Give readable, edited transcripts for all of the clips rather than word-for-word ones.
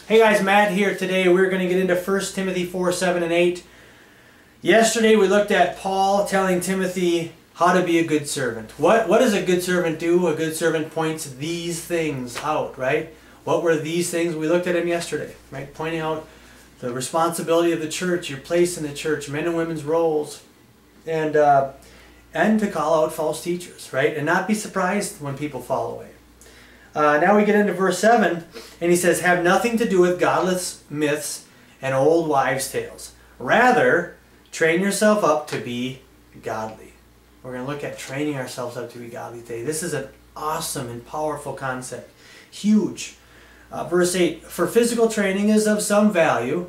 Hey guys, Matt here. Today we're going to get into 1 Timothy 4, 7, and 8. Yesterday we looked at Paul telling Timothy how to be a good servant. What does a good servant do? A good servant points these things out, right? What were these things? We looked at them yesterday, right? Pointing out the responsibility of the church, your place in the church, men and women's roles, and to call out false teachers, right? And not be surprised when people fall away. Now we get into verse 7, and he says, have nothing to do with godless myths and old wives' tales. Rather, train yourself up to be godly. We're going to look at training ourselves up to be godly today. This is an awesome and powerful concept. Huge. Verse 8, for physical training is of some value,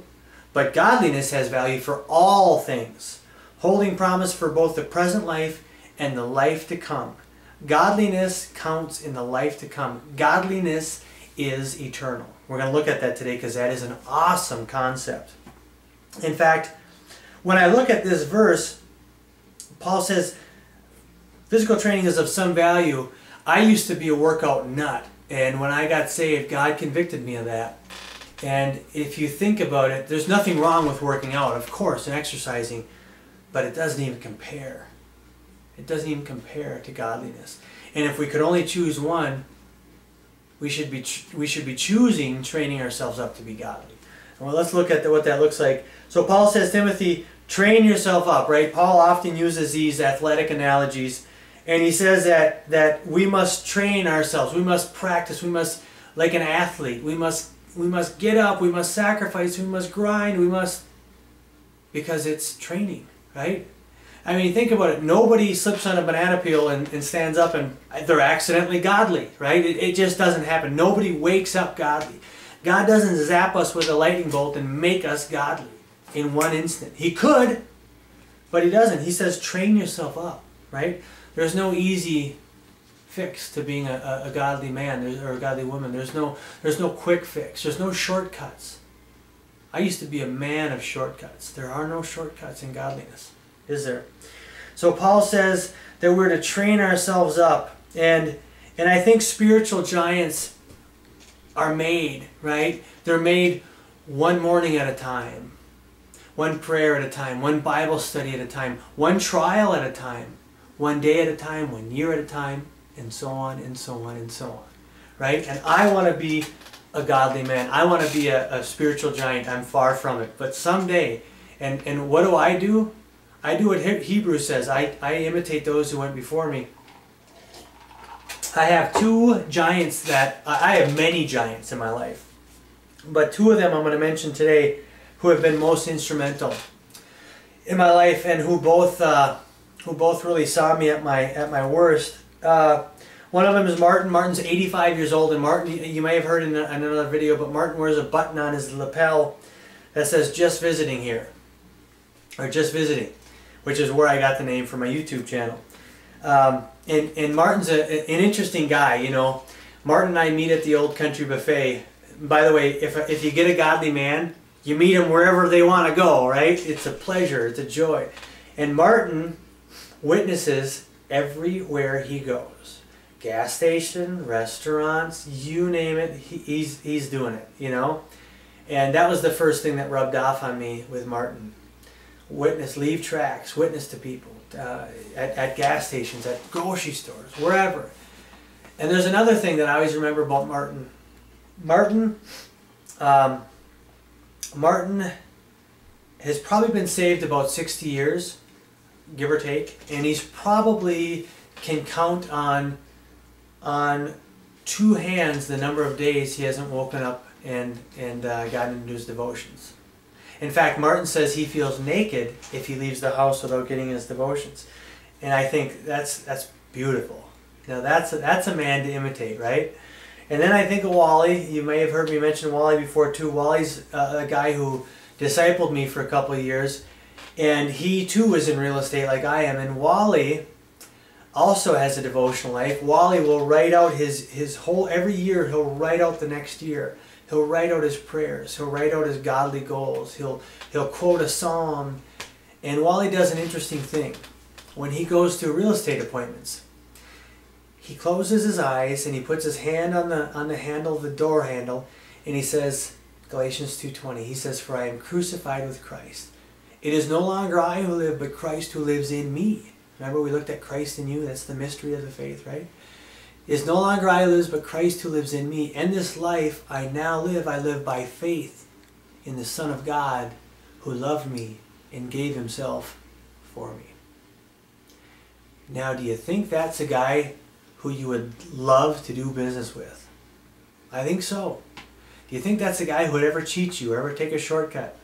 but godliness has value for all things, holding promise for both the present life and the life to come. Godliness counts in the life to come. Godliness is eternal. We're going to look at that today because that is an awesome concept. In fact, when I look at this verse, Paul says, physical training is of some value. I used to be a workout nut, and when I got saved, God convicted me of that. And if you think about it, there's nothing wrong with working out, of course, and exercising, but it doesn't even compare. It doesn't even compare to godliness. And if we could only choose one, we should be choosing training ourselves up to be godly. Well, let's look at what that looks like. So Paul says, Timothy, train yourself up, right? Paul often uses these athletic analogies, and he says that we must train ourselves. We must practice. We must, like an athlete, we must get up. We must sacrifice. We must grind. Because it's training, right? I mean, think about it. Nobody slips on a banana peel and stands up and they're accidentally godly, right? It just doesn't happen. Nobody wakes up godly. God doesn't zap us with a lightning bolt and make us godly in one instant. He could, but he doesn't. He says, train yourself up, right? There's no easy fix to being a godly man or a godly woman. There's no quick fix. There's no shortcuts. I used to be a man of shortcuts. There are no shortcuts in godliness, is there? So Paul says that we're to train ourselves up, and I think spiritual giants are made, right? They're made one morning at a time, one prayer at a time, one Bible study at a time, one trial at a time, one day at a time, one year at a time, and so on and so on and so on, right? And I want to be a godly man. I want to be a spiritual giant. I'm far from it, but someday, and what do? I do what Hebrews says. I imitate those who went before me. I have two giants I have many giants in my life, but two of them I'm going to mention today who have been most instrumental in my life and who both really saw me at my worst. One of them is Martin. Martin's 85 years old, and Martin, you may have heard in another video, but Martin wears a button on his lapel that says "Just visiting here," or "Just visiting," which is where I got the name for my YouTube channel. And Martin's an interesting guy, you know. Martin and I meet at the Old Country Buffet. By the way, if you get a godly man, you meet him wherever they want to go, right? It's a pleasure, it's a joy. And Martin witnesses everywhere he goes. Gas station, restaurants, you name it, he's doing it, you know. And that was the first thing that rubbed off on me with Martin. Witness, leave tracts, witness to people at gas stations, at grocery stores, wherever. And there's another thing that I always remember about Martin. Martin has probably been saved about 60 years, give or take, and he's probably can count on two hands the number of days he hasn't woken up and gotten into his devotions. In fact, Martin says he feels naked if he leaves the house without getting his devotions. And I think that's beautiful. Now that's a man to imitate, right? And then I think of Wally. You may have heard me mention Wally before too. Wally's a guy who discipled me for a couple of years. And he too was in real estate like I am. And Wally also has a devotional life. Wally will write out his whole, every year he'll write out the next year. He'll write out his prayers. He'll write out his godly goals. He'll quote a psalm. And Wally does an interesting thing. When he goes to real estate appointments, he closes his eyes and he puts his hand on the handle of the door handle, and he says, Galatians 2:20. He says, "For I am crucified with Christ. It is no longer I who live, but Christ who lives in me." Remember we looked at Christ in you? That's the mystery of the faith, right? "It is no longer I who lives, but Christ who lives in me. And this life I now live, I live by faith in the Son of God who loved me and gave himself for me." Now, do you think that's a guy who you would love to do business with? I think so. Do you think that's a guy who would ever cheat you or ever take a shortcut?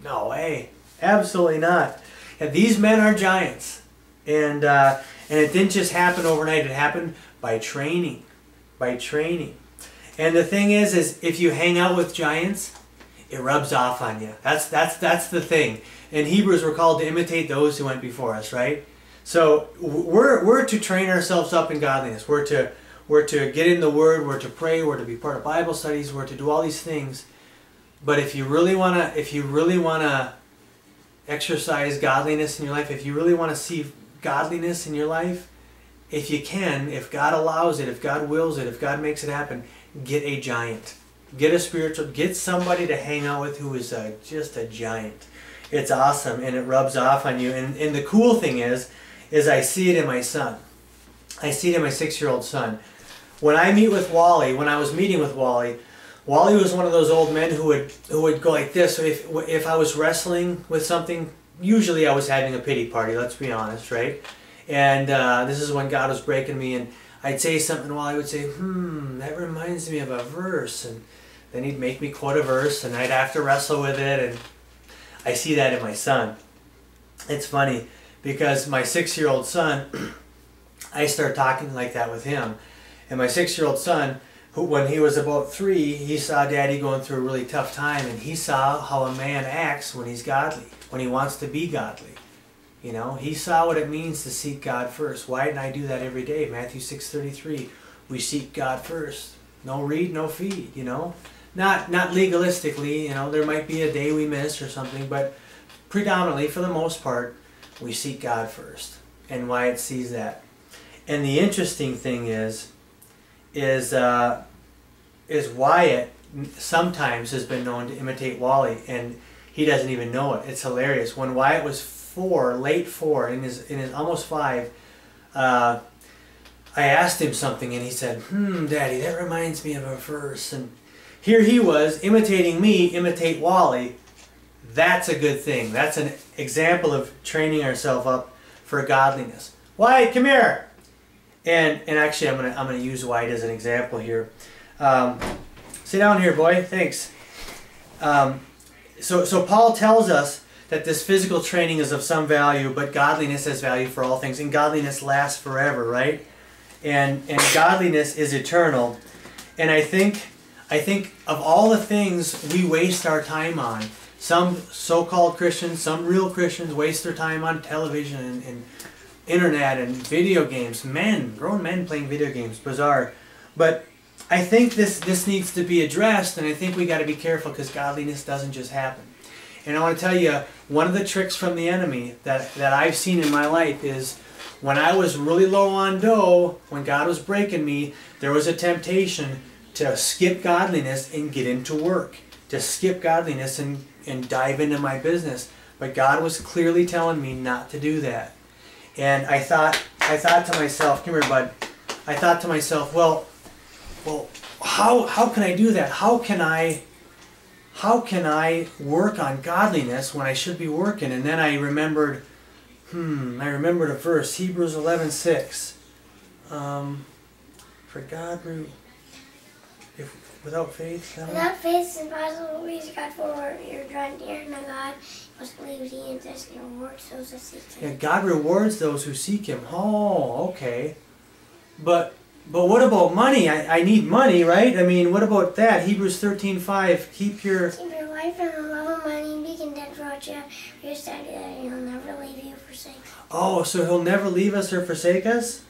No way. Absolutely not. And these men are giants. And it didn't just happen overnight. It happened by training. By training. And the thing is if you hang out with giants, it rubs off on you. That's the thing. In Hebrews, we're called to imitate those who went before us, right? So we're to train ourselves up in godliness. We're to get in the Word. We're to pray. We're to be part of Bible studies. We're to do all these things. But if you really wanna exercise godliness in your life, if you really want to see godliness in your life, if you can, if God allows it, if God wills it, if God makes it happen, get a giant. Get somebody to hang out with who is just a giant. It's awesome, and it rubs off on you. And the cool thing is I see it in my son. I see it in my 6-year-old son. When I meet with Wally, when I was meeting with Wally was one of those old men who would go like this. So if I was wrestling with something, usually I was having a pity party, let's be honest, right? And this is when God was breaking me, and I'd say something, and Wally would say, that reminds me of a verse, and then he'd make me quote a verse, and I'd have to wrestle with it, and I see that in my son. It's funny, because my 6-year-old son, I start talking like that with him, and my 6-year-old son, who, when he was about 3, he saw Daddy going through a really tough time, and he saw how a man acts when he's godly, when he wants to be godly. You know, he saw what it means to seek God first. Why didn't I do that every day? Matthew 6:33, we seek God first. No read, no feed, you know. Not legalistically, you know, there might be a day we miss or something, but predominantly, for the most part, we seek God first. And Wyatt sees that. And the interesting thing is Wyatt sometimes has been known to imitate Wally, and he doesn't even know it. It's hilarious. When Wyatt was 4, late 4, in his almost 5, I asked him something, and he said, Daddy, that reminds me of a verse. And here he was imitating me, imitate Wally. That's a good thing. That's an example of training ourselves up for godliness. Wyatt, come here. And actually, I'm gonna use Wyatt as an example here. Sit down here, boy. Thanks. So Paul tells us that this physical training is of some value, but godliness has value for all things, and godliness lasts forever, right? And godliness is eternal. And I think of all the things we waste our time on, some so-called Christians, some real Christians waste their time on television and internet and video games. Grown men playing video games, bizarre. But I think this needs to be addressed, and I think we got to be careful, because godliness doesn't just happen. And I want to tell you, one of the tricks from the enemy that I've seen in my life is when I was really low on dough, when God was breaking me, there was a temptation to skip godliness and get into work, to skip godliness and dive into my business. But God was clearly telling me not to do that. And I thought to myself, come here, bud. I thought to myself, well, how can I do that? How can I work on godliness when I should be working? And then I remembered a verse, Hebrews 11:6. For God, without faith, without faith, it's impossible to please God, for you're drawing near to God. You must believe He exists and rewards those who seek Him. Yeah, God rewards those who seek Him. Oh, okay. But what about money? I need money, right? I mean, what about that? Hebrews 13:5. Keep your life from the love of money, and be content for what you have. You're study that He'll never leave you or forsake you. Oh, so He'll never leave us or forsake us?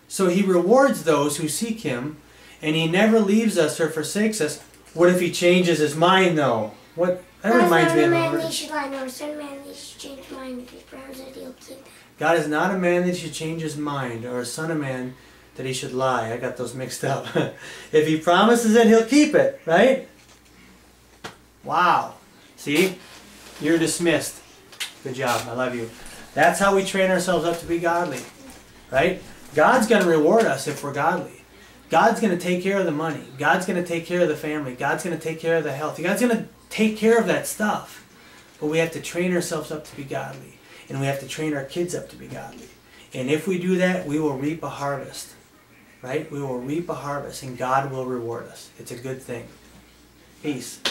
So He rewards those who seek Him, and He never leaves us or forsakes us. What if He changes His mind, though? What? That reminds me of a verse. Should lie, nor son man that should change his mind. If He promises that He'll keep it. God is not a man that should change his mind, or a son of man that he should lie. I got those mixed up. If He promises it, He'll keep it, right? Wow. See? You're dismissed. Good job. I love you. That's how we train ourselves up to be godly. Right? God's going to reward us if we're godly. God's going to take care of the money. God's going to take care of the family. God's going to take care of the health. God's going to take care of that stuff. But we have to train ourselves up to be godly. And we have to train our kids up to be godly. And if we do that, we will reap a harvest. Right? We will reap a harvest and God will reward us. It's a good thing. Peace.